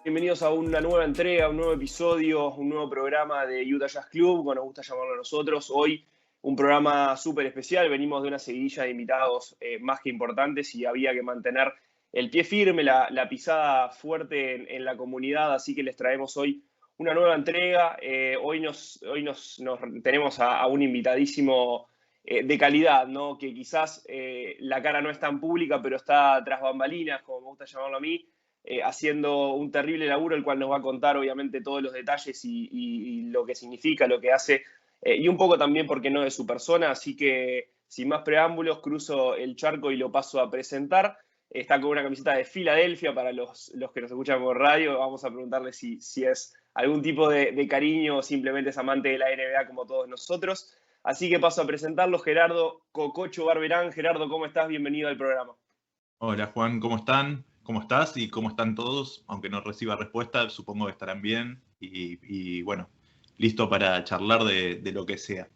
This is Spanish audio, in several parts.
Bienvenidos a una nueva entrega, un nuevo episodio, un nuevo programa de Utah Jazz Club, como nos gusta llamarlo a nosotros. Hoy un programa súper especial, venimos de una seguidilla de invitados más que importantes y había que mantener el pie firme, la pisada fuerte en la comunidad, así que les traemos hoy una nueva entrega. Hoy tenemos a un invitadísimo de calidad, ¿no? Que quizás la cara no es tan pública, pero está tras bambalinas, como me gusta llamarlo a mí, haciendo un terrible laburo, el cual nos va a contar obviamente todos los detalles y lo que significa, lo que hace, y un poco también, por qué no, de su persona. Así que, sin más preámbulos, cruzo el charco y lo paso a presentar. Está con una camiseta de Filadelfia para los que nos escuchan por radio. Vamos a preguntarle si es algún tipo de cariño o simplemente es amante de la NBA como todos nosotros. Así que paso a presentarlo, Gerardo Cococho Barberán. Gerardo, ¿cómo estás? Bienvenido al programa. Hola Juan, ¿cómo están? ¿Cómo estás? ¿Y cómo están todos? Aunque no reciba respuesta, supongo que estarán bien. Y bueno, listo para charlar de lo que sea.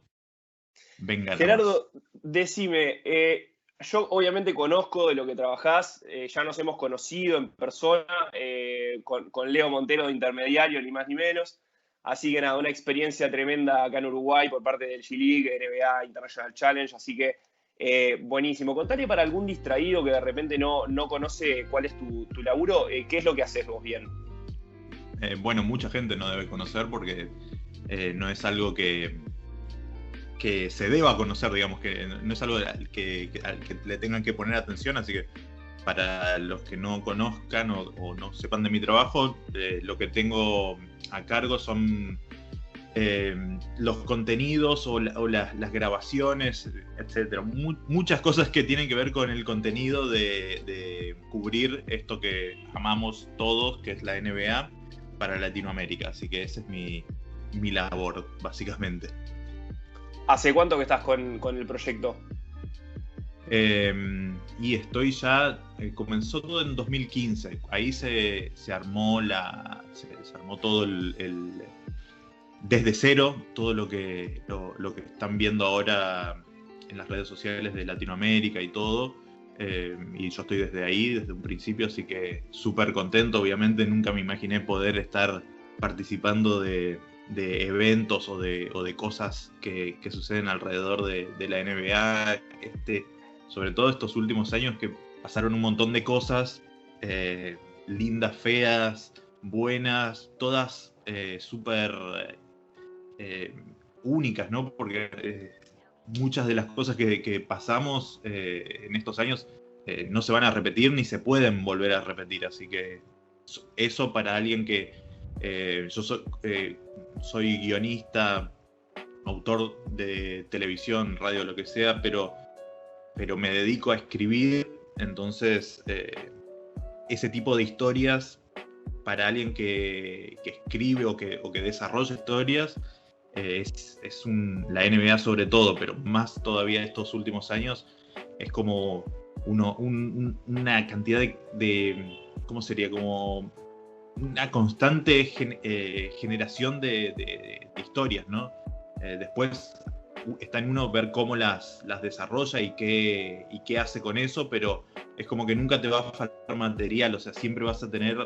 Venga Gerardo, nomás. decime, yo obviamente conozco de lo que trabajás, ya nos hemos conocido en persona, con Leo Montero de intermediario, ni más ni menos. Así que nada, una experiencia tremenda acá en Uruguay por parte del G-League, NBA International Challenge, así que buenísimo. Contale para algún distraído que de repente no conoce cuál es tu laburo, ¿qué es lo que haces vos bien? Bueno, mucha gente no debe conocer porque no es algo que se deba conocer, digamos, que no es algo al que le tengan que poner atención, así que para los que no conozcan o no sepan de mi trabajo, lo que tengo a cargo son los contenidos o las grabaciones, etcétera. Muchas cosas que tienen que ver con el contenido de cubrir esto que amamos todos, que es la NBA, para Latinoamérica. Así que esa es mi labor, básicamente. ¿Hace cuánto que estás con el proyecto? Y estoy ya, comenzó todo en 2015. Ahí se armó se armó todo desde cero, todo lo que están viendo ahora en las redes sociales de Latinoamérica y todo. Y yo estoy desde ahí, desde un principio, así que súper contento. Obviamente nunca me imaginé poder estar participando de eventos o de cosas que suceden alrededor de la NBA. Sobre todo estos últimos años que pasaron un montón de cosas, lindas, feas, buenas, todas súper únicas, ¿no? Porque muchas de las cosas que pasamos en estos años no se van a repetir ni se pueden volver a repetir. Así que eso para alguien que yo soy guionista, autor de televisión, radio, lo que sea, pero me dedico a escribir. Entonces ese tipo de historias para alguien que escribe o que desarrolla historias es la NBA sobre todo, pero más todavía estos últimos años es como una cantidad de ¿cómo sería? Como una constante generación de historias, ¿no? Después está en uno ver cómo las desarrolla y qué hace con eso, pero es como que nunca te va a faltar material, o sea, siempre vas a tener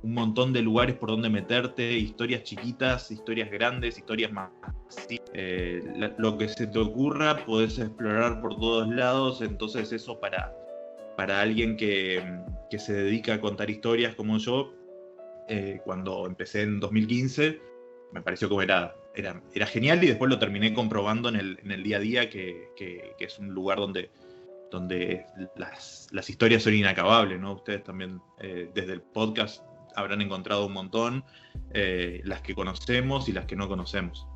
un montón de lugares por donde meterte, historias chiquitas, historias grandes, historias más. Lo que se te ocurra podés explorar por todos lados. Entonces eso para alguien que se dedica a contar historias como yo, cuando empecé en 2015, me pareció como era genial, y después lo terminé comprobando en el día a día, que es un lugar donde las historias son inacabables, ¿no? Ustedes también desde el podcast habrán encontrado un montón, las que conocemos y las que no conocemos.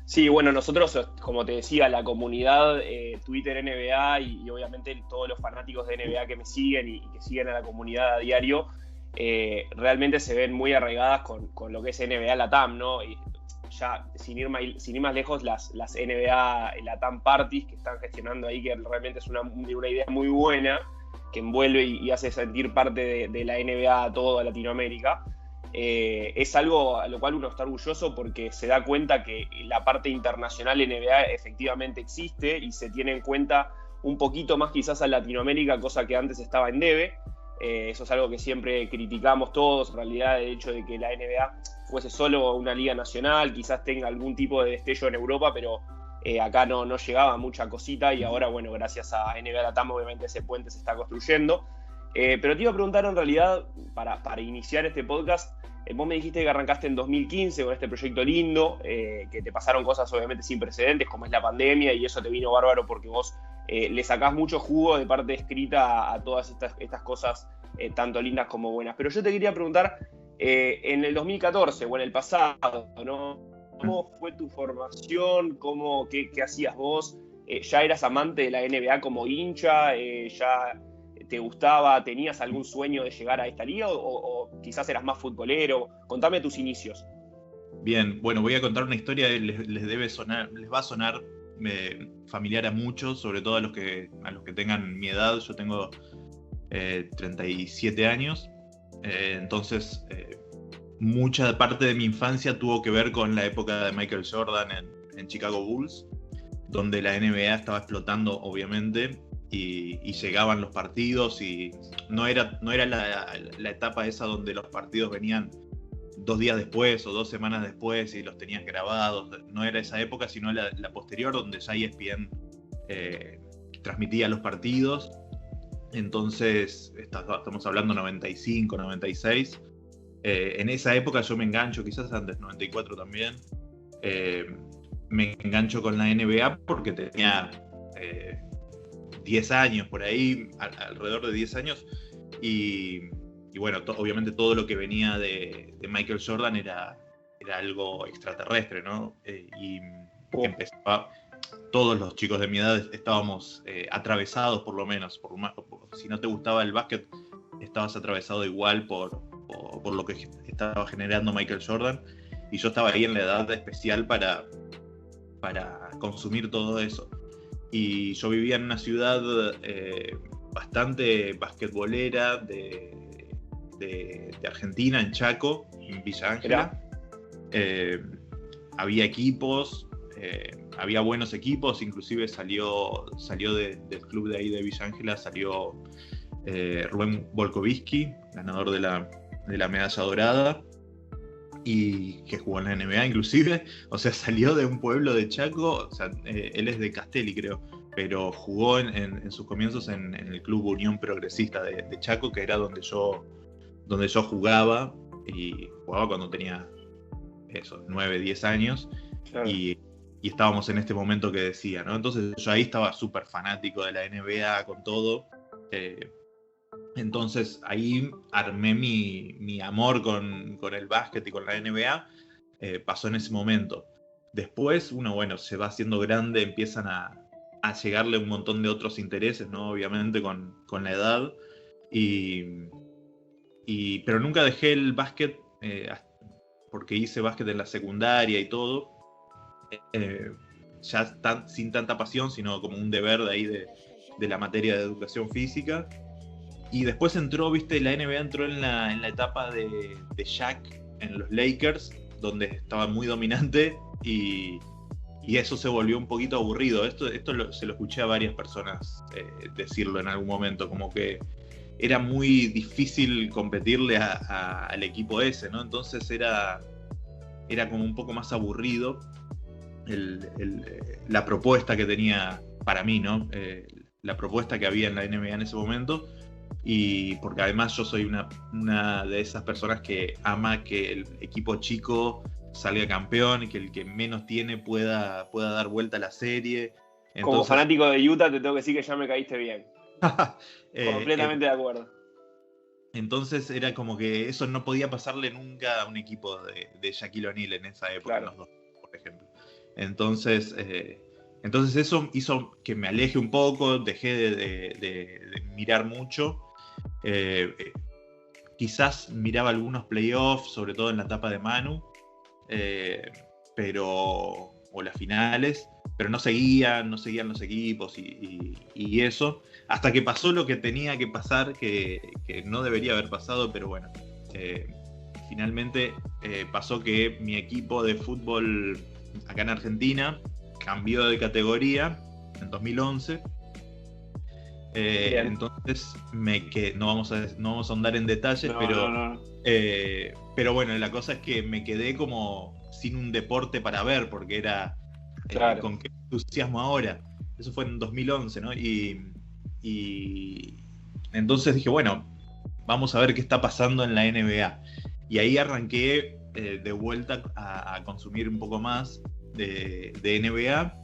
Sí, bueno, nosotros, como te decía, la comunidad Twitter NBA y obviamente todos los fanáticos de NBA que me siguen y que siguen a la comunidad a diario, realmente se ven muy arraigadas con lo que es NBA LATAM, ¿no? Y ya, sin ir más lejos, las NBA LATAM Parties que están gestionando ahí, que realmente es una idea muy buena, que envuelve y hace sentir parte de la NBA a toda Latinoamérica. Es algo a lo cual uno está orgulloso, porque se da cuenta que la parte internacional NBA efectivamente existe y se tiene en cuenta un poquito más quizás a Latinoamérica, cosa que antes estaba en debe. Eso es algo que siempre criticamos todos, en realidad, el hecho de que la NBA fuese solo una liga nacional, quizás tenga algún tipo de destello en Europa, pero acá no llegaba mucha cosita, y ahora, bueno, gracias a NBA Latam, obviamente ese puente se está construyendo. Pero te iba a preguntar, en realidad, para iniciar este podcast, vos me dijiste que arrancaste en 2015 con este proyecto lindo, que te pasaron cosas obviamente sin precedentes, como es la pandemia, y eso te vino bárbaro porque vos le sacás mucho jugo de parte escrita a todas estas cosas, tanto lindas como buenas. Pero yo te quería preguntar, en el 2014 o en el pasado, ¿no? ¿Cómo fue tu formación? ¿Qué hacías vos? ¿Ya eras amante de la NBA como hincha? ¿Ya te gustaba? ¿Tenías algún sueño de llegar a esta liga? ¿O quizás eras más futbolero? Contame tus inicios. Bien, bueno, voy a contar una historia, les va a sonar familiar a muchos, sobre todo a los que tengan mi edad. Yo tengo 37 años, entonces mucha parte de mi infancia tuvo que ver con la época de Michael Jordan en Chicago Bulls, donde la NBA estaba explotando, obviamente, y llegaban los partidos, y no era la etapa esa donde los partidos venían 2 días después o 2 semanas después y los tenías grabados. No era esa época, sino la posterior, donde ya ESPN transmitía los partidos. Entonces, estamos hablando 95, 96. En esa época yo me engancho, quizás antes, 94 también, me engancho con la NBA porque tenía 10 años por ahí, alrededor de 10 años, y bueno, obviamente todo lo que venía de Michael Jordan era algo extraterrestre, ¿no? Y empezaba, todos los chicos de mi edad estábamos atravesados, por lo menos, si no te gustaba el básquet, estabas atravesado igual por lo que estaba generando Michael Jordan, y yo estaba ahí en la edad especial para consumir todo eso. Y yo vivía en una ciudad bastante basquetbolera de Argentina, en Chaco, en Villa Ángela. Había equipos, había buenos equipos, inclusive salió del club de ahí de Villa Ángela, salió Rubén Volkovitsky, ganador de la medalla dorada, y que jugó en la NBA inclusive. O sea, salió de un pueblo de Chaco. O sea, él es de Castelli, creo, pero jugó en sus comienzos en el Club Unión Progresista de Chaco, que era donde yo jugaba, y jugaba cuando tenía 9, 10 años. Claro. Y estábamos en este momento que decía, ¿no? Entonces yo ahí estaba súper fanático de la NBA con todo. Entonces ahí armé mi amor con el básquet y con la NBA. Pasó en ese momento. Después uno, bueno, se va haciendo grande, empiezan a llegarle un montón de otros intereses, ¿no? Obviamente con la edad. Pero nunca dejé el básquet, porque hice básquet en la secundaria y todo. Ya sin tanta pasión, sino como un deber de ahí de la materia de educación física. Y después entró, viste, la NBA entró en la etapa de Shaq en los Lakers, donde estaba muy dominante, y eso se volvió un poquito aburrido. Esto se lo escuché a varias personas decirlo en algún momento, como que era muy difícil competirle al equipo ese, ¿no? Entonces era como un poco más aburrido la propuesta que tenía para mí, ¿no? La propuesta que había en la NBA en ese momento. Y porque además yo soy una de esas personas que ama que el equipo chico salga campeón y que el que menos tiene pueda dar vuelta a la serie. Entonces, como fanático de Utah te tengo que decir que ya me caíste bien. Completamente de acuerdo. Entonces era como que eso no podía pasarle nunca a un equipo de Shaquille O'Neal en esa época, claro. Los dos, por ejemplo. Entonces eso hizo que me aleje un poco, dejé de mirar mucho. Quizás miraba algunos playoffs, sobre todo en la etapa de Manu, o las finales, pero no seguían los equipos y eso, hasta que pasó lo que tenía que pasar, que no debería haber pasado, pero bueno, finalmente pasó que mi equipo de fútbol acá en Argentina cambió de categoría en 2011, Entonces no vamos a ahondar en detalles, pero bueno, la cosa es que me quedé como sin un deporte para ver, porque era claro. con qué entusiasmo ahora. Eso fue en 2011, ¿no? Y entonces dije, bueno, vamos a ver qué está pasando en la NBA. Y ahí arranqué de vuelta a consumir un poco más de NBA.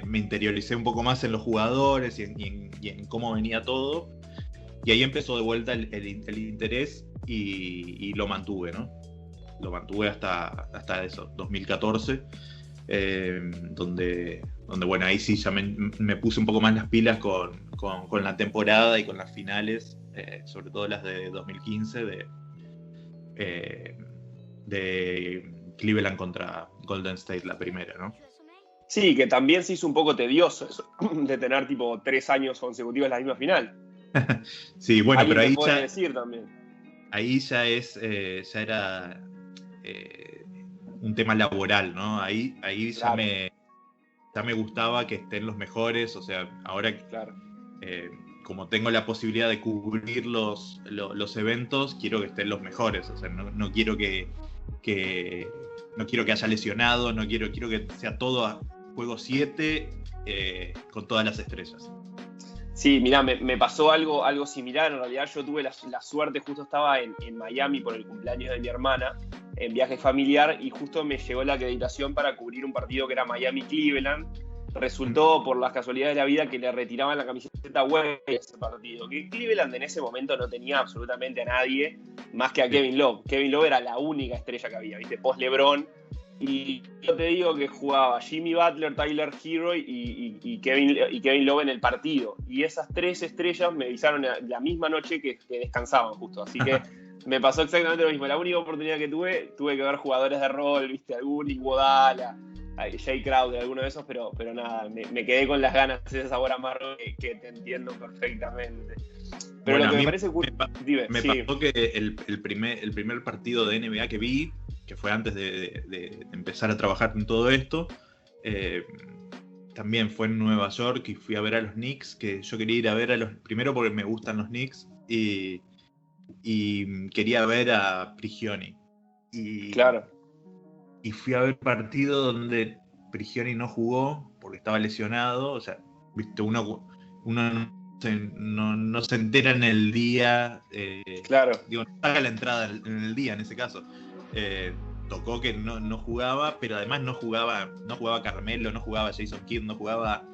Me interioricé un poco más en los jugadores y en cómo venía todo. Y ahí empezó de vuelta el interés y lo mantuve, ¿no? Lo mantuve hasta eso, 2014, donde bueno, ahí sí ya me puse un poco más las pilas con la temporada y con las finales, sobre todo las de 2015 de Cleveland contra Golden State, la primera, ¿no? Sí, que también se hizo un poco tedioso eso, de tener tipo 3 años consecutivos en la misma final. Sí, bueno, pero ahí puede ya decir también. Ahí ya era un tema laboral, ¿no? Ahí Claro. ya me gustaba que estén los mejores, o sea, ahora Claro. Como tengo la posibilidad de cubrir los eventos, quiero que estén los mejores, o sea, no quiero que no quiero que haya lesionado, quiero que sea todo a juego 7 con todas las estrellas. Sí, mirá, me pasó algo similar. En realidad yo tuve la suerte, justo estaba en Miami por el cumpleaños de mi hermana, en viaje familiar, y justo me llegó la acreditación para cubrir un partido que era Miami-Cleveland. Resultó, por las casualidades de la vida, que le retiraban la camiseta Wade a ese partido. Que Cleveland en ese momento no tenía absolutamente a nadie más que a Kevin Love. Kevin Love era la única estrella que había, ¿viste? Post LeBron. Y yo te digo que jugaba Jimmy Butler, Tyler Hero y Kevin Love en el partido. Y esas 3 estrellas me avisaron la misma noche que descansaban justo. Así que me pasó exactamente lo mismo. La única oportunidad que tuve que ver jugadores de rol, ¿viste? Algún Iguodala, Jay Crowder, alguno de esos, pero nada, me quedé con las ganas de ese sabor amargo que te entiendo perfectamente. Pero bueno, lo que a mí me parece me pasó que el primer partido de NBA que vi, que fue antes de empezar a trabajar en todo esto, también fue en Nueva York y fui a ver a los Knicks, que yo quería ir a ver primero porque me gustan los Knicks y quería ver a Prigioni. Claro. Y fui a ver partido donde Prigioni no jugó porque estaba lesionado, o sea, viste, uno no se entera en el día, Claro. Digo, no saca la entrada en el día en ese caso. Tocó que no jugaba, pero además no jugaba Carmelo, no jugaba Jason Kidd, no jugaba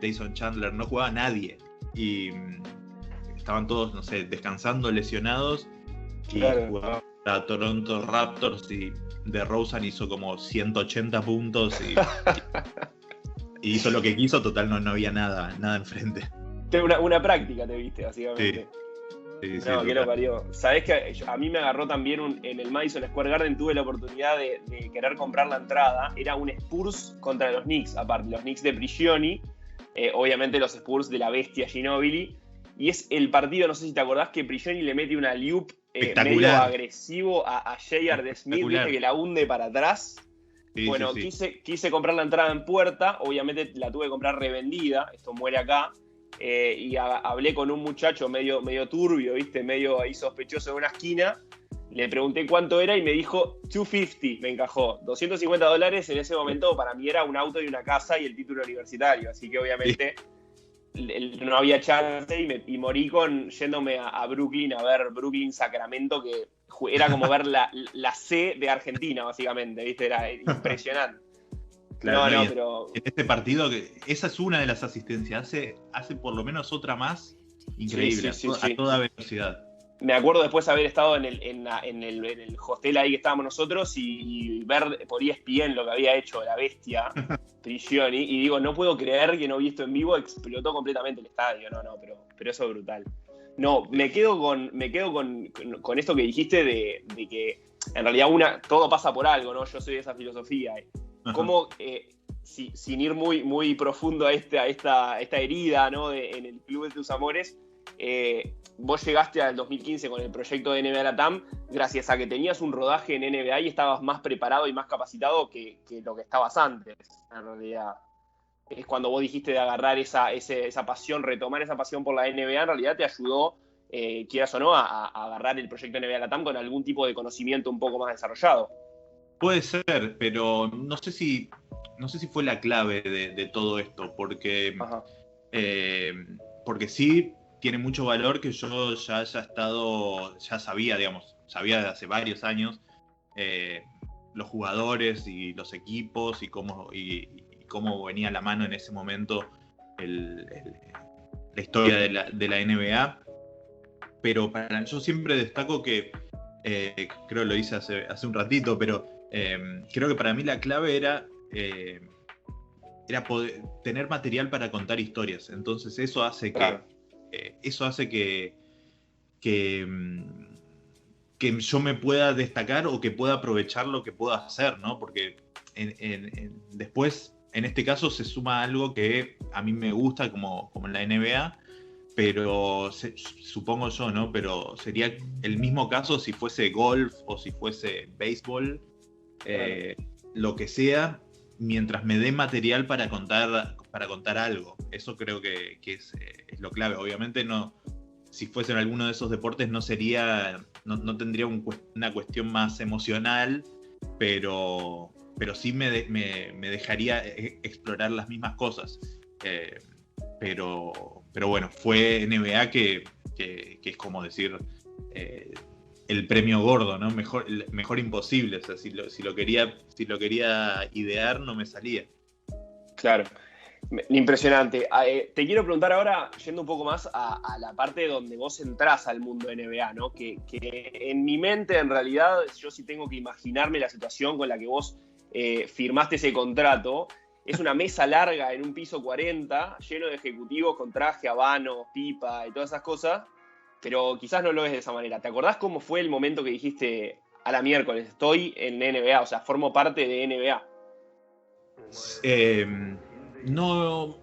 Tyson Chandler, no jugaba nadie. Y estaban todos, no sé, descansando, lesionados, Claro. y jugaba a Toronto Raptors y DeRozan hizo como 180 puntos y hizo lo que quiso, total no había nada enfrente. Una práctica te viste, básicamente. Sí, no, que lo parió. Sabés que a mí me agarró también en el Madison Square Garden, tuve la oportunidad de querer comprar la entrada. Era un Spurs contra los Knicks, aparte, los Knicks de Prigioni, obviamente los Spurs de la bestia Ginobili. Y es el partido, no sé si te acordás, que Prigioni le mete una alley-oop medio agresivo a J.R. Smith, viste, que la hunde para atrás. Sí, bueno, sí. Quise comprar la entrada en puerta, obviamente la tuve que comprar revendida, esto muere acá. Y hablé con un muchacho medio turbio, ¿viste? Medio ahí sospechoso en una esquina. Le pregunté cuánto era y me dijo $250, me encajó. $250 en ese momento para mí era un auto y una casa y el título universitario. Así que obviamente no había chance y morí yéndome a Brooklyn a ver Brooklyn-Sacramento, que era como ver la C de Argentina, básicamente, ¿viste? Era impresionante. Claro, pero en este partido, esa es una de las asistencias, hace por lo menos otra más increíble, sí. A toda velocidad. Me acuerdo después haber estado en el hostel ahí que estábamos nosotros y ver por ESPN lo que había hecho la bestia Prigioni, y digo, no puedo creer que no vi esto en vivo, explotó completamente el estadio, pero eso es brutal. No, me quedo con esto que dijiste de que en realidad todo pasa por algo, ¿no? Yo soy de esa filosofía. Cómo, sin ir muy, muy profundo a esta herida, ¿no? En el Club de tus Amores, vos llegaste al 2015 con el proyecto de NBA Latam gracias a que tenías un rodaje en NBA y estabas más preparado y más capacitado que lo que estabas antes, en realidad. es cuando vos dijiste de agarrar esa pasión, retomar esa pasión por la NBA, en realidad te ayudó, quieras o no, a agarrar el proyecto NBA Latam con algún tipo de conocimiento un poco más desarrollado. Puede ser, pero no sé si fue la clave de todo esto, porque, porque sí tiene mucho valor que yo ya haya estado, ya sabía de hace varios años los jugadores y los equipos y cómo venía la mano en ese momento la historia de la NBA. Pero yo siempre destaco que, creo que lo hice hace un ratito, pero creo que para mí la clave era poder tener material para contar historias. Entonces eso hace que yo me pueda destacar o que pueda aprovechar lo que pueda hacer, ¿no? Porque después, en este caso, se suma algo que a mí me gusta como en la NBA, pero supongo yo, ¿no? Pero sería el mismo caso si fuese golf o si fuese béisbol, lo que sea, mientras me dé material para contar algo. Eso creo que es lo clave. Obviamente no, si fuesen alguno de esos deportes no tendría una cuestión más emocional, pero sí me dejaría explorar las mismas cosas. Pero bueno, fue NBA que es como decir el premio gordo, ¿no? Mejor imposible. O sea, si lo quería idear, no me salía. Claro. Impresionante. Te quiero preguntar ahora, yendo un poco más a la parte donde vos entrás al mundo NBA, ¿no? Que en mi mente, en realidad, yo sí tengo que imaginarme la situación con la que vos firmaste ese contrato. Es una mesa larga en un piso 40, lleno de ejecutivos con traje, habano, pipa y todas esas cosas, pero quizás no lo ves de esa manera. ¿Te acordás cómo fue el momento que dijiste, a la miércoles, estoy en NBA, o sea, formo parte de NBA? No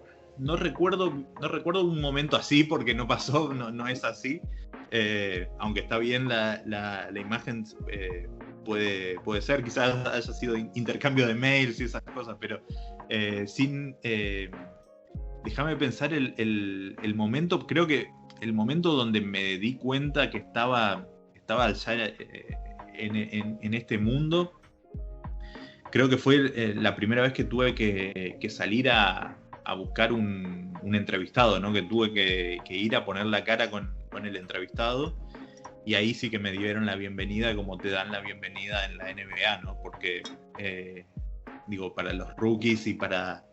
recuerdo un momento así porque no pasó, no es así. Aunque está bien la imagen, puede ser, quizás haya sido intercambio de mails y esas cosas, pero déjame pensar el momento. Creo que el momento donde me di cuenta que estaba ya en este mundo, creo que fue la primera vez que tuve que salir a buscar un entrevistado, ¿no? Que tuve que ir a poner la cara con el entrevistado, y ahí sí que me dieron la bienvenida como te dan la bienvenida en la NBA, ¿no? Porque para los rookies y para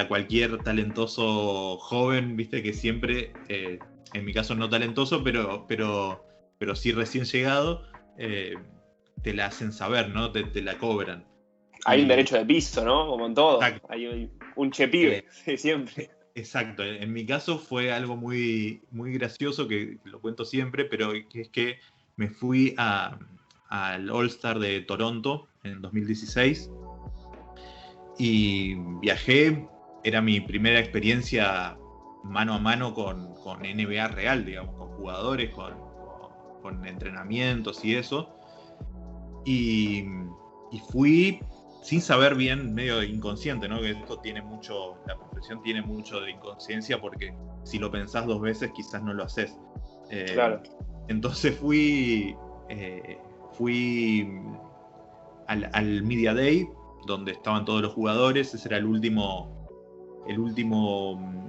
cualquier talentoso joven, viste que siempre, en mi caso no talentoso, pero sí recién llegado, te la hacen saber, ¿no? Te la cobran. Hay un derecho de piso, ¿no? Como en todo. Exacto. Hay un chepibe, siempre. Exacto. En mi caso fue algo muy, muy gracioso, que lo cuento siempre, pero que es que me fui al All-Star de Toronto en 2016 y viajé. Era mi primera experiencia mano a mano con NBA real, digamos, con jugadores, con entrenamientos y eso. Y fui sin saber bien, medio inconsciente, ¿no? Que esto tiene mucho, la profesión tiene mucho de inconsciencia, porque si lo pensás dos veces quizás no lo haces. Claro. Entonces fui al Media Day, donde estaban todos los jugadores. Ese era el último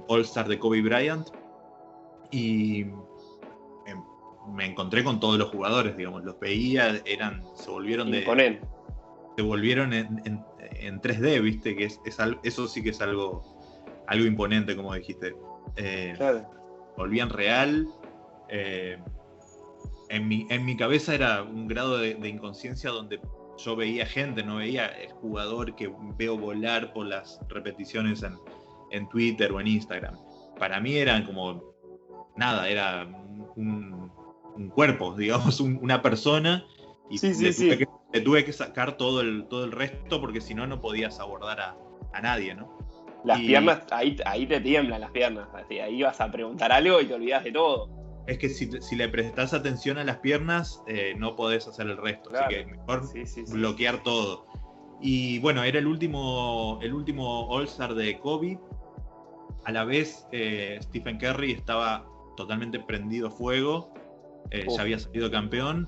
All-Star de Kobe Bryant, y me encontré con todos los jugadores, digamos, los veía, se volvieron en 3D, ¿viste? Que eso sí que es algo imponente, como dijiste. Claro. Volvían real. En mi cabeza era un grado de inconsciencia donde yo veía gente, no veía el jugador que veo volar por las repeticiones en Twitter o en Instagram. Para mí eran como nada, era un cuerpo, digamos, una persona, y le tuve que sacar todo el resto, porque si no podías abordar a nadie, ¿no? Las piernas, ahí te tiemblan las piernas, ahí vas a preguntar algo y te olvidas de todo. Es que si le prestás atención a las piernas, no podés hacer el resto, claro. Así que mejor bloquear todo. Y bueno, era el último All-Star de Kobe. A la vez, Stephen Curry estaba totalmente prendido fuego. Ya había salido campeón.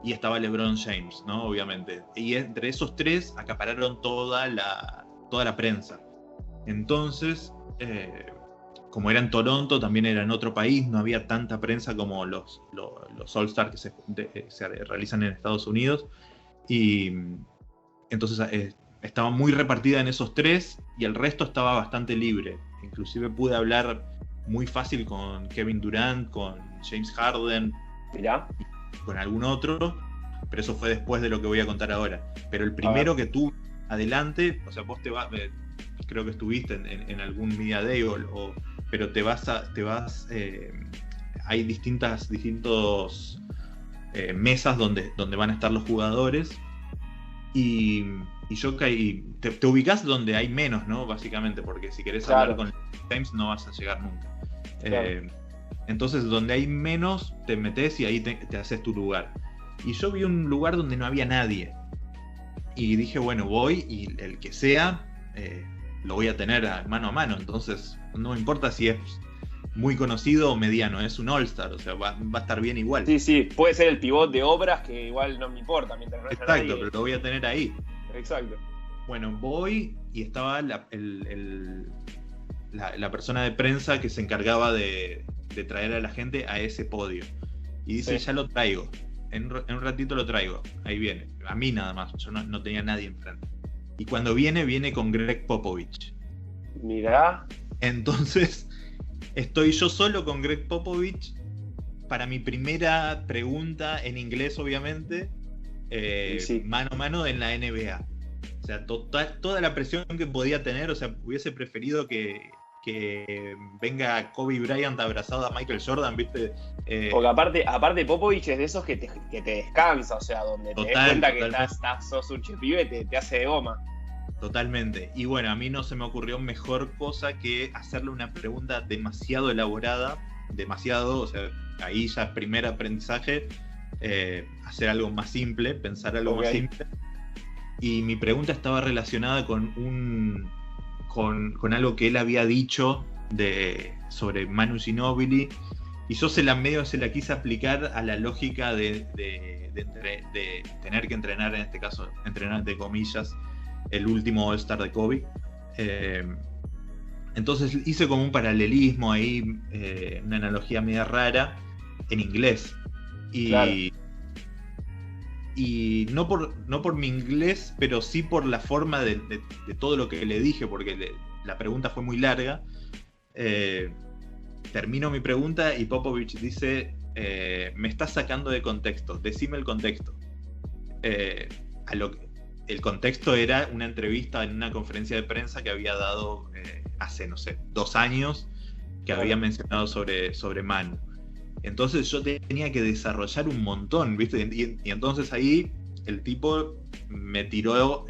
Y estaba LeBron James, ¿no? Obviamente. Y entre esos tres acapararon toda la prensa. Entonces, como era en Toronto, también era en otro país, no había tanta prensa como los All-Star que se realizan en Estados Unidos. Y entonces estaba muy repartida en esos tres y el resto estaba bastante libre. Inclusive pude hablar muy fácil con Kevin Durant, con James Harden. Mirá. Con algún otro, pero eso fue después de lo que voy a contar ahora. Pero el primero que tuve adelante, o sea, vos creo que estuviste en algún Media Day, pero hay distintos mesas donde van a estar los jugadores, y yo caí, te ubicás donde hay menos, ¿no? Básicamente, porque si querés hablar con James no vas a llegar nunca. Claro. Entonces, donde hay menos, te metes y ahí te haces tu lugar. Y yo vi un lugar donde no había nadie. Y dije, bueno, voy y el que sea, lo voy a tener mano a mano. Entonces, no me importa si es muy conocido o mediano, es un All-Star, o sea, va a estar bien igual. Sí, puede ser el pivot de obras, que igual no me importa mientras no haya nadie. Exacto, pero lo voy a tener ahí. Exacto. Bueno, voy y estaba la persona de prensa que se encargaba de traer a la gente a ese podio. Y dice, ya lo traigo. En un ratito lo traigo. Ahí viene. A mí nada más. Yo no tenía nadie enfrente. Y cuando viene con Greg Popovich. Mirá. Entonces, estoy yo solo con Greg Popovich para mi primera pregunta en inglés, obviamente. Mano a mano en la NBA. O sea, toda la presión que podía tener. O sea, hubiese preferido que venga Kobe Bryant abrazado a Michael Jordan, ¿viste? Porque aparte Popovich es de esos que te descansa, o sea, donde te das cuenta que sos un chepibe, te hace de goma. Totalmente. Y bueno, a mí no se me ocurrió mejor cosa que hacerle una pregunta demasiado elaborada, o sea, ahí ya es primer aprendizaje, hacer algo más simple, pensar algo más simple. Y mi pregunta estaba relacionada con algo que él había dicho sobre Manu Ginóbili, y yo se la quise aplicar a la lógica de tener que entrenar, en este caso, entrenar de comillas, el último All-Star de Kobe. Entonces hice como un paralelismo ahí, una analogía media rara, en inglés. Y no por mi inglés, pero sí por la forma de todo lo que le dije, porque la pregunta fue muy larga. Termino mi pregunta y Popovich dice, me estás sacando de contexto, decime el contexto. El contexto era una entrevista en una conferencia de prensa que había dado hace, 2 años, que había mencionado sobre Manu. Entonces yo tenía que desarrollar un montón, ¿viste? Y entonces ahí el tipo me tiró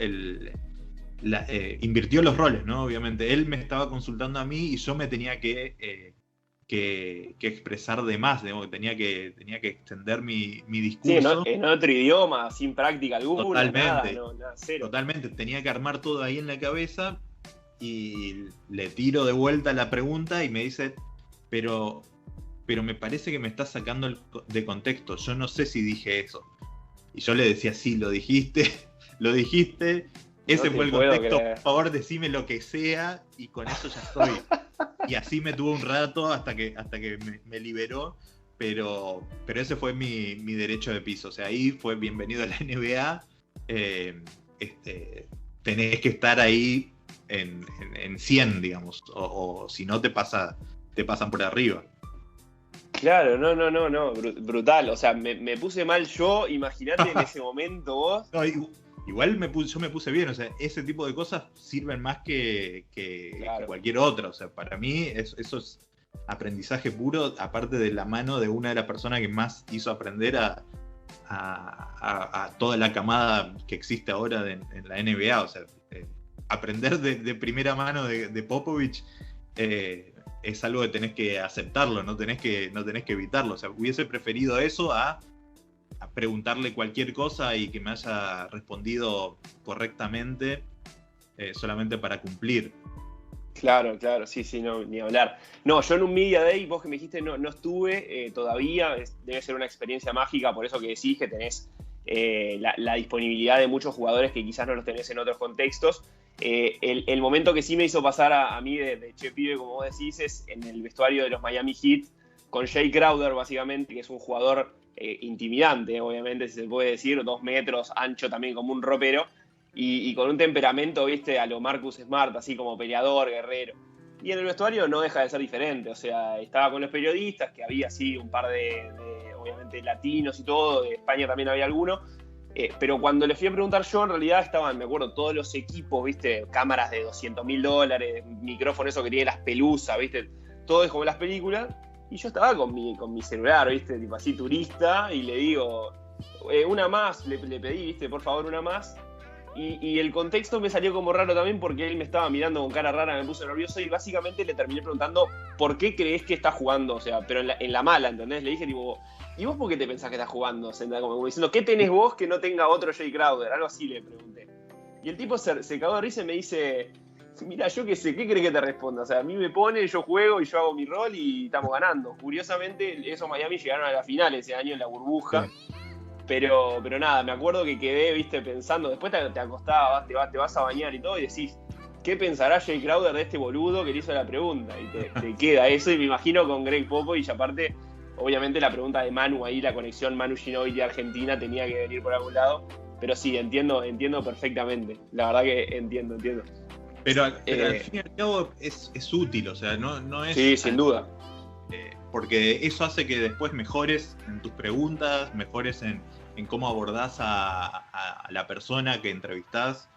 invirtió los roles, ¿no? Obviamente él me estaba consultando a mí y yo me tenía que expresar de más, digamos, tenía que extender mi discurso. Sí, en otro idioma, sin práctica alguna. Totalmente, nada, cero. Totalmente, tenía que armar todo ahí en la cabeza y le tiro de vuelta la pregunta y me dice, pero me parece que me estás sacando de contexto, yo no sé si dije eso. Y yo le decía, sí, lo dijiste, ese fue el contexto, por favor decime lo que sea y con eso ya estoy. Y así me tuvo un rato hasta que me liberó, pero ese fue mi derecho de piso. O sea, ahí fue bienvenido a la NBA, tenés que estar ahí en 100, digamos, o si no te pasan por arriba. Claro, no, brutal. O sea, me puse mal yo, imagínate en ese momento vos. No, igual yo me puse bien, o sea, ese tipo de cosas sirven más que cualquier otra. O sea, para mí eso es aprendizaje puro, aparte de la mano de una de las personas que más hizo aprender a toda la camada que existe ahora en la NBA. O sea, aprender de primera mano de Popovich es algo que tenés que aceptarlo, no tenés que evitarlo. O sea, hubiese preferido eso a a preguntarle cualquier cosa y que me haya respondido correctamente solamente para cumplir. Claro, claro, sí, no, ni hablar. No, yo en un Media Day, vos que me dijiste, no estuve todavía, debe ser una experiencia mágica, por eso que decís que tenés la disponibilidad de muchos jugadores que quizás no los tenés en otros contextos. El momento que sí me hizo pasar a mí de che pibe, como vos decís, es en el vestuario de los Miami Heat, con Jay Crowder, básicamente, que es un jugador intimidante, obviamente, si se puede decir, 2 metros, ancho también como un ropero, y con un temperamento, viste, a lo Marcus Smart, así como peleador, guerrero. Y en el vestuario no deja de ser diferente, o sea, estaba con los periodistas, que había así un par de obviamente, latinos y todo, de España también había alguno, pero cuando le fui a preguntar yo, en realidad estaban, me acuerdo, todos los equipos, viste, cámaras de $200.000, micrófono eso que tiene las pelusas, viste, todo es como en las películas, y yo estaba con mi celular, viste, tipo así turista, y le digo, una más, le pedí, viste, por favor, una más. Y el contexto me salió como raro también porque él me estaba mirando con cara rara, me puse nervioso y básicamente le terminé preguntando ¿por qué crees que está jugando? O sea, pero en la mala, ¿entendés? Le dije tipo, ¿y vos por qué te pensás que estás jugando? O sea, como diciendo, ¿qué tenés vos que no tenga otro Jay Crowder? Algo así le pregunté. Y el tipo se cagó de risa y me dice, mira, yo qué sé, ¿qué crees que te responda? O sea, a mí me pone, yo juego y yo hago mi rol y estamos ganando. Curiosamente, esos Miami llegaron a la final ese año en la burbuja. Sí. Pero nada, me acuerdo que quedé, viste, pensando, después te acostabas, te vas a bañar y todo, y decís, ¿qué pensará Jay Crowder de este boludo que le hizo la pregunta? Y te queda eso, y me imagino con Greg Popovich, y aparte, obviamente la pregunta de Manu ahí, la conexión Manu Ginóbili de Argentina tenía que venir por algún lado, pero sí, entiendo perfectamente, la verdad que entiendo. Pero al fin y al cabo es útil, o sea, no es... Sí, sin duda. Porque eso hace que después mejores en tus preguntas, mejores en cómo abordás a la persona que entrevistás.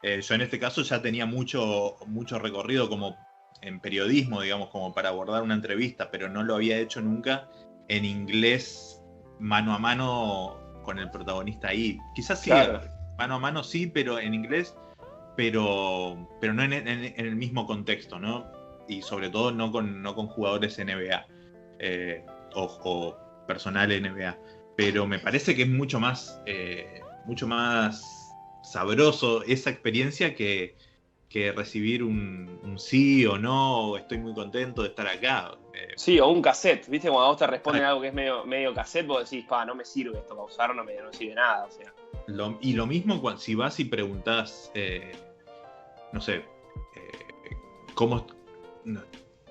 Yo en este caso ya tenía mucho recorrido como en periodismo, digamos, como para abordar una entrevista, pero no lo había hecho nunca en inglés mano a mano con el protagonista ahí. Quizás sí, claro. Mano a mano sí, pero en inglés, pero no en el mismo contexto, ¿no? Y sobre todo no con jugadores NBA. O personal NBA, pero me parece que es mucho más sabroso esa experiencia que recibir un sí o no, o estoy muy contento de estar acá. Sí, o un cassette, ¿viste? Cuando a vos te responden algo que es medio cassette, vos decís, no me sirve esto para usar, no sirve nada, o sea. Y lo mismo si vas y preguntás, no sé,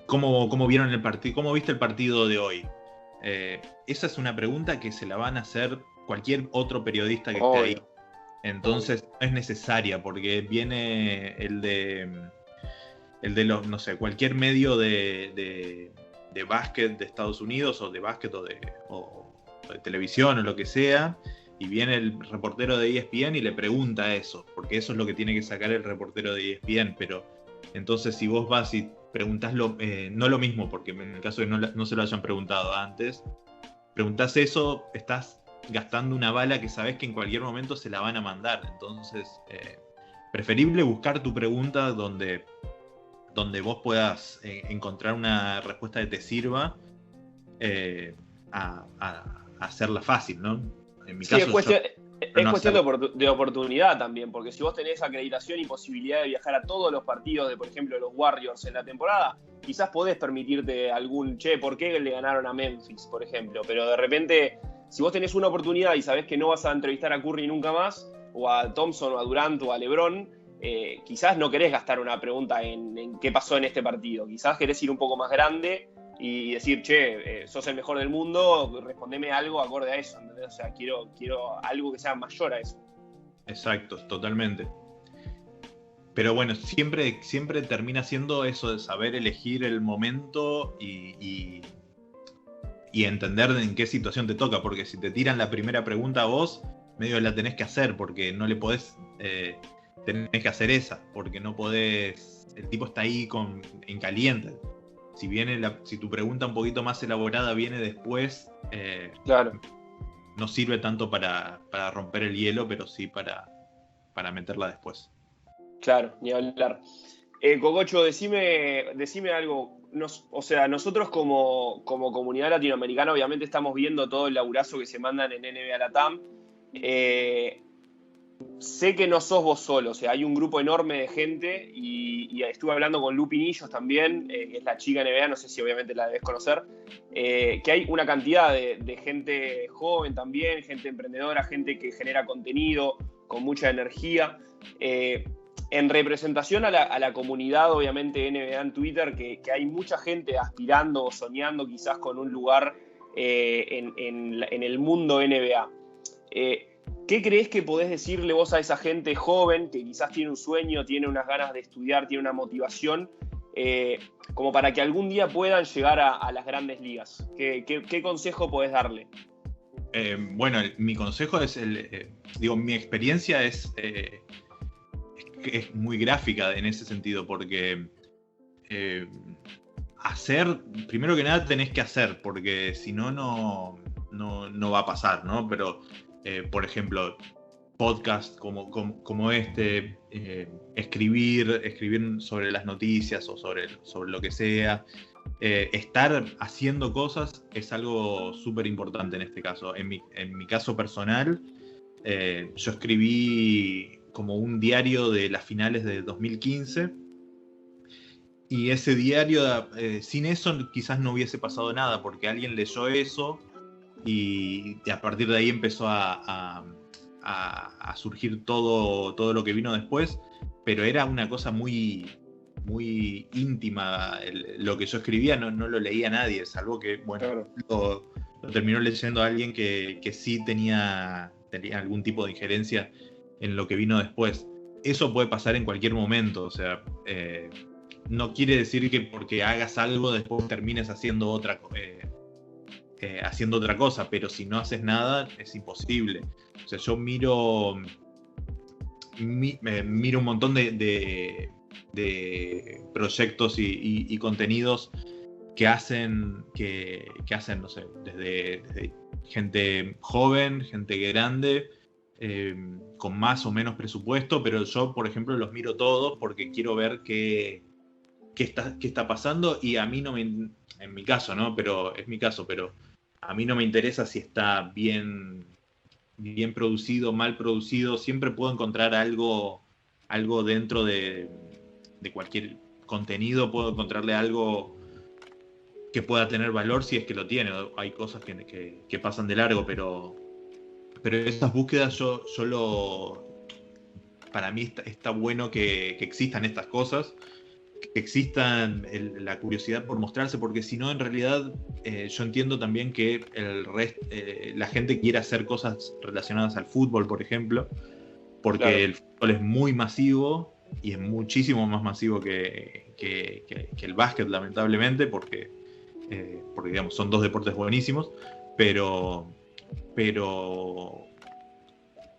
¿Cómo vieron el partido? ¿Cómo viste el partido de hoy? Esa es una pregunta que se la van a hacer cualquier otro periodista que esté ahí. Entonces no es necesaria porque viene el de los, no sé, cualquier medio de básquet de Estados Unidos o de básquet o de televisión o lo que sea, y viene el reportero de ESPN y le pregunta eso, porque eso es lo que tiene que sacar el reportero de ESPN, pero entonces si vos vas y preguntás no lo mismo, porque en el caso de que no se lo hayan preguntado antes, preguntás eso, estás gastando una bala que sabés que en cualquier momento se la van a mandar. Entonces, preferible buscar tu pregunta donde vos puedas encontrar una respuesta que te sirva a hacerla fácil, ¿no? En mi caso, es cuestión de oportunidad también, porque si vos tenés acreditación y posibilidad de viajar a todos los partidos de, por ejemplo, los Warriors en la temporada, quizás podés permitirte algún, ¿por qué le ganaron a Memphis, por ejemplo? Pero de repente, si vos tenés una oportunidad y sabés que no vas a entrevistar a Curry nunca más, o a Thompson, o a Durant, o a LeBron, quizás no querés gastar una pregunta en qué pasó en este partido. Quizás querés ir un poco más grande y decir, sos el mejor del mundo, respondeme algo acorde a eso, ¿entendés? O sea, quiero algo que sea mayor a eso. Exacto, totalmente. Pero bueno, siempre termina siendo eso de saber elegir el momento y entender en qué situación te toca, porque si te tiran la primera pregunta a vos, medio la tenés que hacer, porque no le podés, tenés que hacer esa, porque no podés, el tipo está ahí en caliente. Si tu pregunta un poquito más elaborada viene después, claro, no sirve tanto para romper el hielo, pero sí para meterla después. Claro, ni hablar. Cococho, decime algo. o sea, nosotros como comunidad latinoamericana obviamente estamos viendo todo el laburazo que se mandan en NBA Latam. Sé que no sos vos solo, o sea, hay un grupo enorme de gente y estuve hablando con Lu Pinillos también, que es la chica NBA, no sé si obviamente la debes conocer, que hay una cantidad de gente joven también, gente emprendedora, gente que genera contenido con mucha energía. En representación a la comunidad, obviamente, NBA en Twitter, que hay mucha gente aspirando o soñando quizás con un lugar en el mundo NBA. ¿Qué crees que podés decirle vos a esa gente joven que quizás tiene un sueño, tiene unas ganas de estudiar, tiene una motivación, como para que algún día puedan llegar a las grandes ligas? ¿Qué consejo podés darle? Bueno, mi consejo es, mi experiencia es muy gráfica en ese sentido, porque primero que nada tenés que hacer, porque si no, no va a pasar, ¿no? Pero por ejemplo, podcast como este, escribir sobre las noticias o sobre lo que sea, estar haciendo cosas es algo súper importante en este caso. En mi caso personal, yo escribí como un diario de las finales de 2015 y ese diario, sin eso quizás no hubiese pasado nada, porque alguien leyó eso y a partir de ahí empezó a surgir todo lo que vino después, pero era una cosa muy, muy íntima. Lo que yo escribía no lo leía nadie, salvo que, bueno, claro, lo terminó leyendo alguien que sí tenía algún tipo de injerencia en lo que vino después. Eso puede pasar en cualquier momento, o sea, no quiere decir que porque hagas algo después termines haciendo otra cosa, pero si no haces nada es imposible. O sea, yo miro un montón de proyectos y contenidos que hacen, no sé, desde gente joven, gente grande, con más o menos presupuesto, pero yo, por ejemplo, los miro todos porque quiero ver qué está pasando, y a mí no me, en mi caso, ¿no? Pero es mi caso, pero a mí no me interesa si está bien producido, mal producido. Siempre puedo encontrar algo dentro de cualquier contenido, puedo encontrarle algo que pueda tener valor si es que lo tiene. Hay cosas que pasan de largo, pero esas búsquedas para mí está bueno que existan estas cosas, que existan la curiosidad por mostrarse, porque si no, en realidad, yo entiendo también que la gente quiere hacer cosas relacionadas al fútbol, por ejemplo, porque claro, el fútbol es muy masivo y es muchísimo más masivo que el básquet, lamentablemente, porque digamos, son dos deportes buenísimos, pero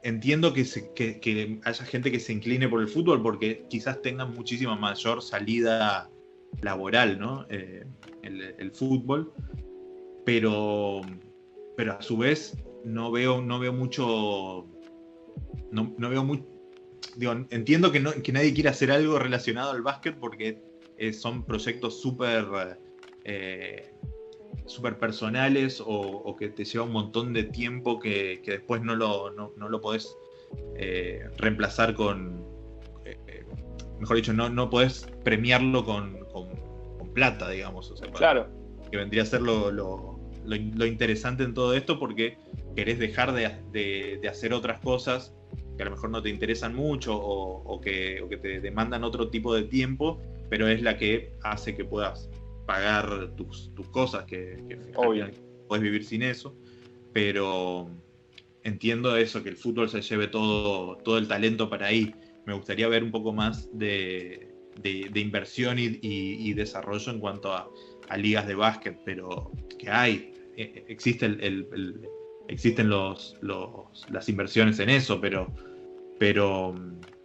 entiendo que haya gente que se incline por el fútbol porque quizás tenga muchísima mayor salida laboral, ¿no? El fútbol, pero a su vez no veo mucho, digo, entiendo que nadie quiere hacer algo relacionado al básquet porque son proyectos súper personales o que te lleva un montón de tiempo que después no lo podés reemplazar con, mejor dicho, no podés premiarlo con plata, digamos. O sea, claro, que vendría a ser lo interesante en todo esto, porque querés dejar de hacer otras cosas que a lo mejor no te interesan mucho o que te demandan otro tipo de tiempo, pero es la que hace que puedas pagar tus cosas, que puedes vivir sin eso. Pero entiendo eso, que el fútbol se lleve todo el talento para ahí. Me gustaría ver un poco más de inversión y desarrollo en cuanto a ligas de básquet, pero que hay, existen las inversiones en eso, pero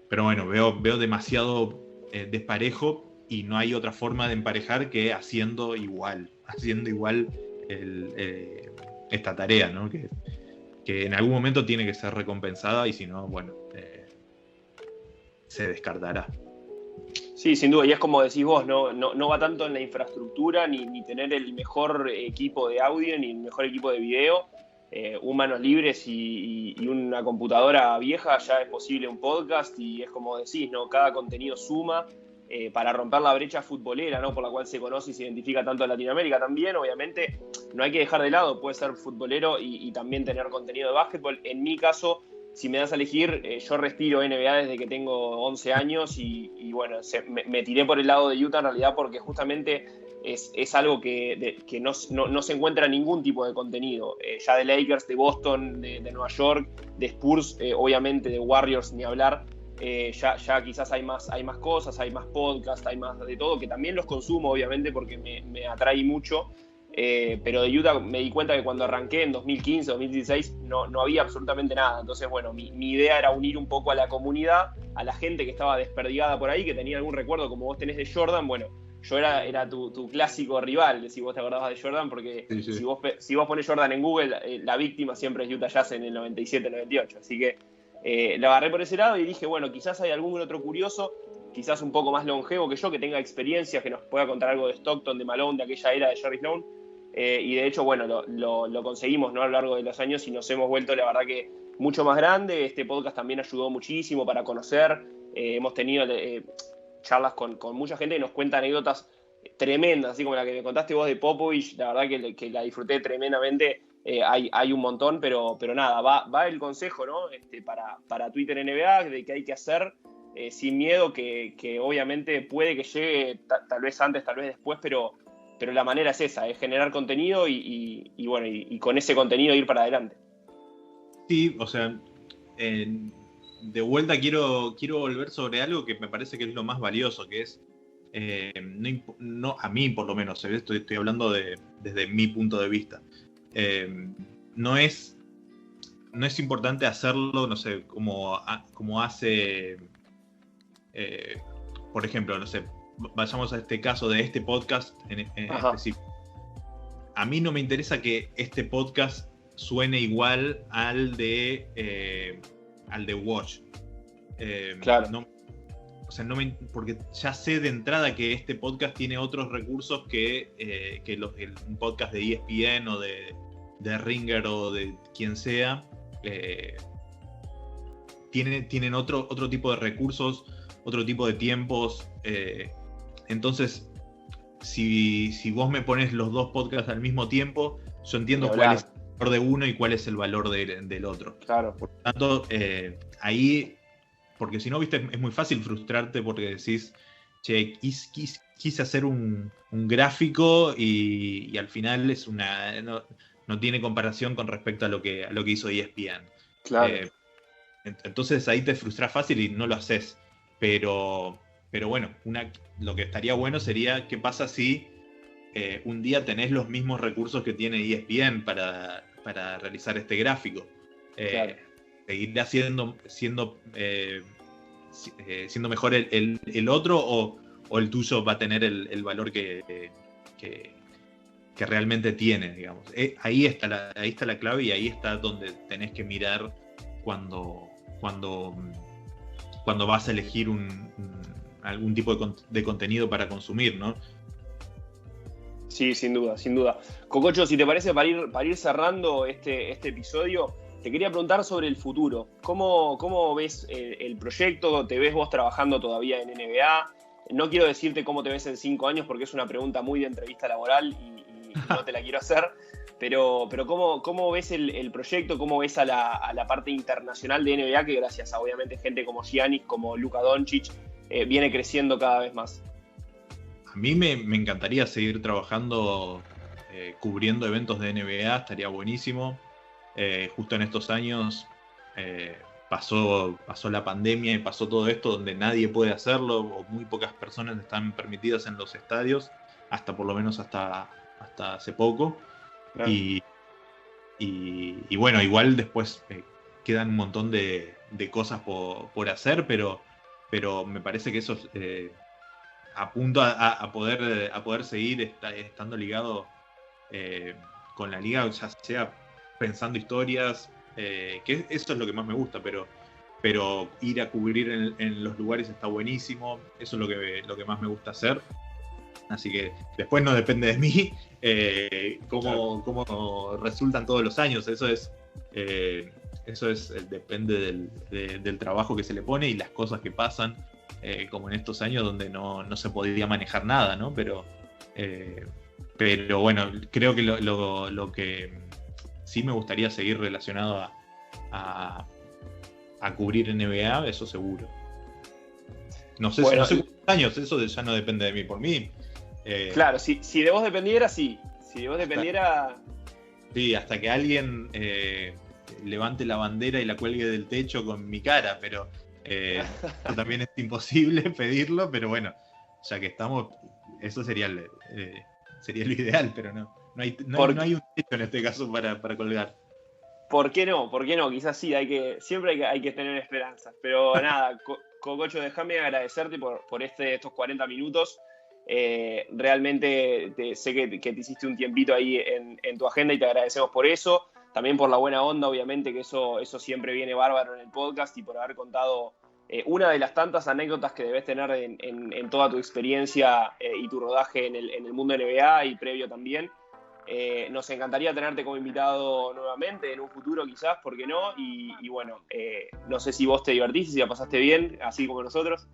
bueno, veo demasiado desparejo, y no hay otra forma de emparejar que haciendo igual esta tarea, ¿no? Que en algún momento tiene que ser recompensada, y si no, bueno, se descartará. Sí, sin duda, y es como decís vos, no va tanto en la infraestructura, ni tener el mejor equipo de audio, ni el mejor equipo de video. Manos libres y una computadora vieja ya es posible un podcast, y es como decís, ¿no? Cada contenido suma para romper la brecha futbolera, ¿no? Por la cual se conoce y se identifica tanto en Latinoamérica también. Obviamente, no hay que dejar de lado, puede ser futbolero y también tener contenido de básquetbol. En mi caso, si me das a elegir, yo respiro NBA desde que tengo 11 años y bueno, me tiré por el lado de Utah en realidad porque justamente es algo que no se encuentra en ningún tipo de contenido. Ya de Lakers, de Boston, de Nueva York, de Spurs, obviamente de Warriors ni hablar. Ya quizás hay más cosas, hay más podcasts, hay más de todo, que también los consumo obviamente porque me atrae mucho. Pero de Utah me di cuenta que cuando arranqué en 2015, 2016, no había absolutamente nada. Entonces, bueno, mi idea era unir un poco a la comunidad, a la gente que estaba desperdigada por ahí, que tenía algún recuerdo como vos tenés de Jordan. Bueno, yo era tu clásico rival, si vos te acordabas de Jordan, porque Sí, sí. si vos pones Jordan en Google, la víctima siempre es Utah Jazz en el 97-98. Así que lo agarré por ese lado y dije, bueno, quizás hay algún otro curioso, quizás un poco más longevo que yo, que tenga experiencias, que nos pueda contar algo de Stockton, de Malone, de aquella era de Jerry Sloan. Y de hecho, bueno, lo conseguimos, ¿no? A lo largo de los años y nos hemos vuelto, la verdad, que mucho más grande. Este podcast también ayudó muchísimo para conocer. Hemos tenido charlas con mucha gente que nos cuenta anécdotas tremendas, así como la que me contaste vos de Popovich. La verdad que la disfruté tremendamente. Hay un montón, pero nada, va el consejo, ¿no? Para Twitter NBA, de que hay que hacer sin miedo, que obviamente puede que llegue tal vez antes, tal vez después, pero la manera es esa, es generar contenido bueno, y con ese contenido ir para adelante. Sí, o sea, de vuelta quiero volver sobre algo que me parece que es lo más valioso, que es, no, a mí por lo menos, estoy hablando desde mi punto de vista. No es importante hacerlo, no sé, como hace, por ejemplo, no sé, vayamos a este caso de este podcast en específico. A mí no me interesa que este podcast suene igual al de Watch. Claro. Porque ya sé de entrada que este podcast tiene otros recursos que un podcast de ESPN o de Ringer o de quien sea. Tienen otro tipo de recursos, otro tipo de tiempos. Entonces, si vos me pones los dos podcasts al mismo tiempo, yo entiendo cuál es el valor de uno y cuál es el valor del otro. Claro. Por lo tanto, ahí, porque si no, viste, es muy fácil frustrarte porque decís, che, quise hacer un gráfico y al final es no tiene comparación con respecto a lo que hizo ESPN. Claro. Entonces ahí te frustras fácil y no lo haces. Pero bueno, lo que estaría bueno sería qué pasa si un día tenés los mismos recursos que tiene ESPN para realizar este gráfico. Claro. ¿Seguirá siendo mejor el otro o el tuyo va a tener el valor que realmente tiene, digamos? Ahí está la clave y ahí está donde tenés que mirar cuando vas a elegir algún tipo de contenido para consumir, ¿no? Sí, sin duda, sin duda. Cococho, si te parece, para ir cerrando este episodio, te quería preguntar sobre el futuro. ¿Cómo ves el proyecto? ¿Te ves vos trabajando todavía en NBA? No quiero decirte cómo te ves en 5 años porque es una pregunta muy de entrevista laboral y no te la quiero hacer. Pero ¿cómo ves el proyecto? ¿Cómo ves a la parte internacional de NBA, que gracias a obviamente gente como Giannis, como Luka Doncic, viene creciendo cada vez más? A mí me encantaría seguir trabajando cubriendo eventos de NBA, estaría buenísimo. Justo en estos años pasó la pandemia y pasó todo esto donde nadie puede hacerlo o muy pocas personas están permitidas en los estadios, por lo menos hasta hace poco. Claro. Y bueno, igual después quedan un montón de cosas por hacer, pero me parece que eso apunto a poder seguir estando ligado con la liga, ya sea pensando historias, que eso es lo que más me gusta, pero pero ir a cubrir en los lugares está buenísimo. Eso es lo que más me gusta hacer. Así que después no depende de mí cómo resultan todos los años. Eso es depende del trabajo que se le pone y las cosas que pasan, como en estos años donde no se podía manejar nada, ¿no? Pero bueno, creo que lo que sí me gustaría seguir relacionado a cubrir NBA, eso seguro. No sé cuántos años, eso ya no depende de mí. Por mí. Claro, si de vos dependiera, sí. Si de vos dependiera. Sí, hasta que alguien levante la bandera y la cuelgue del techo con mi cara, pero también es imposible pedirlo, pero bueno, ya que estamos, eso sería lo ideal, pero no hay un techo en este caso para colgar. ¿Por qué no? Quizás sí, siempre hay que tener esperanzas. Pero nada, Cococho, déjame agradecerte por estos 40 minutos. Realmente sé que te hiciste un tiempito ahí en tu agenda y te agradecemos por eso. También por la buena onda, obviamente, que eso siempre viene bárbaro en el podcast, y por haber contado una de las tantas anécdotas que debes tener en toda tu experiencia y tu rodaje en el mundo NBA y previo también. Nos encantaría tenerte como invitado nuevamente en un futuro, quizás, ¿por qué no? Y bueno, no sé si vos te divertiste, si la pasaste bien, así como nosotros.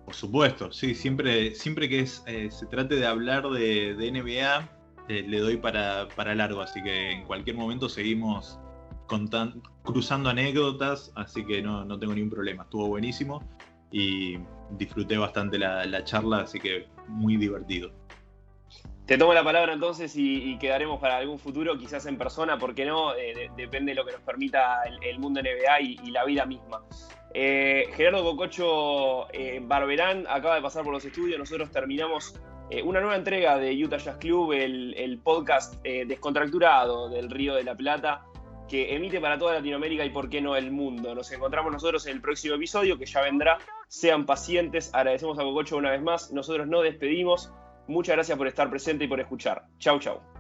Por supuesto, sí, siempre que se trate de hablar de NBA, le doy para largo, así que en cualquier momento seguimos cruzando anécdotas, así que no tengo ningún problema. Estuvo buenísimo y disfruté bastante la charla, así que muy divertido. Te tomo la palabra entonces y quedaremos para algún futuro, quizás en persona, ¿por qué no? Depende de lo que nos permita el mundo NBA y la vida misma. Gerardo Cococho Barberán acaba de pasar por los estudios. Nosotros terminamos una nueva entrega de Utah Jazz Club, el podcast descontracturado del Río de la Plata, que emite para toda Latinoamérica y por qué no el mundo. Nos encontramos nosotros en el próximo episodio, que ya vendrá. Sean pacientes. Agradecemos a Cococho una vez más. Nosotros nos despedimos. Muchas gracias por estar presente y por escuchar. Chau, chau.